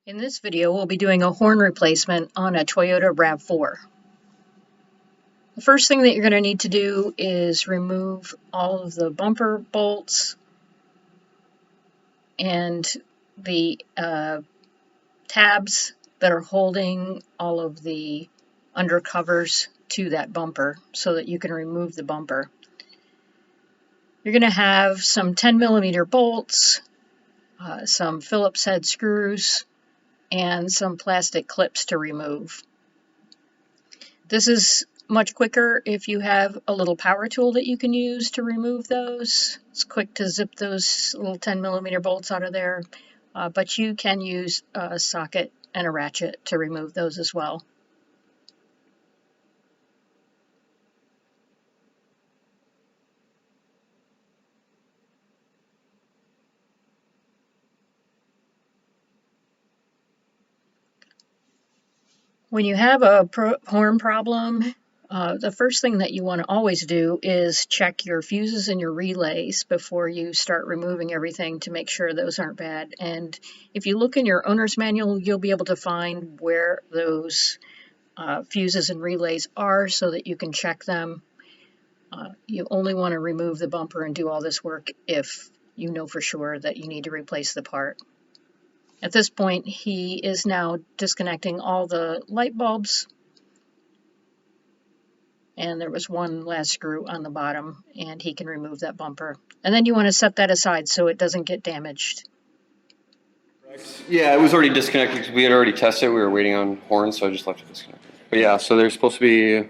In this video, we'll be doing a horn replacement on a Toyota RAV4. The first thing that you're going to need to do is remove all of the bumper bolts and the tabs that are holding all of the undercovers to that bumper so that you can remove the bumper. You're going to have some 10mm bolts, some Phillips head screws, and some plastic clips to remove. This is much quicker if you have a little power tool that you can use to remove those. It's quick to zip those little 10mm bolts out of there, but you can use a socket and a ratchet to remove those as well. When you have a horn problem, the first thing that you want to always do is check your fuses and your relays before you start removing everything to make sure those aren't bad. And if you look in your owner's manual, you'll be able to find where those fuses and relays are so that you can check them. You only want to remove the bumper and do all this work if you know for sure that you need to replace the part. At this point, he is now disconnecting all the light bulbs, and there was one last screw on the bottom, and he can remove that bumper. And then you want to set that aside so it doesn't get damaged. Yeah, it was already disconnected because we had already tested it. We were waiting on horns, so I just left it disconnected. But yeah, so they're supposed to be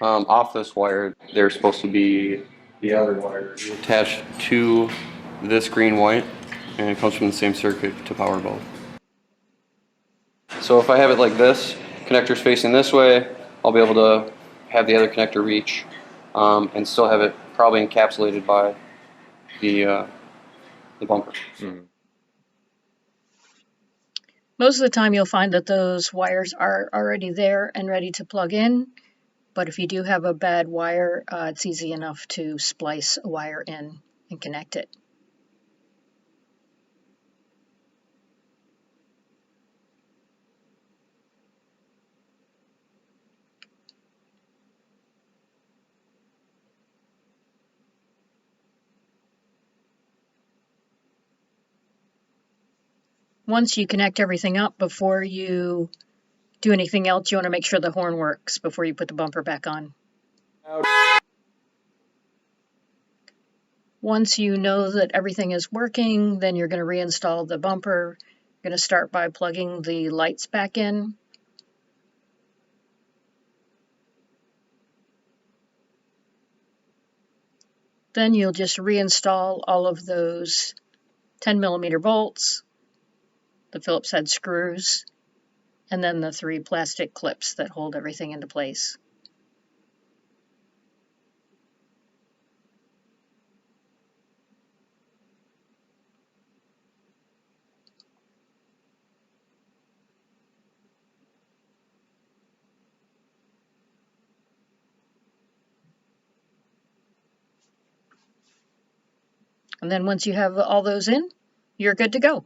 off this wire. They're supposed to be the other wire attached to this green white, and it comes from the same circuit to power both. So if I have it like this, connector's facing this way, I'll be able to have the other connector reach and still have it probably encapsulated by the bumper. Mm-hmm. Most of the time you'll find that those wires are already there and ready to plug in, but if you do have a bad wire, it's easy enough to splice a wire in and connect it. Once you connect everything up, before you do anything else, you want to make sure the horn works before you put the bumper back on. Once you know that everything is working, then you're going to reinstall the bumper. You're going to start by plugging the lights back in. Then you'll just reinstall all of those 10mm bolts, the Phillips head screws, and then the 3 plastic clips that hold everything into place. And then once you have all those in, you're good to go.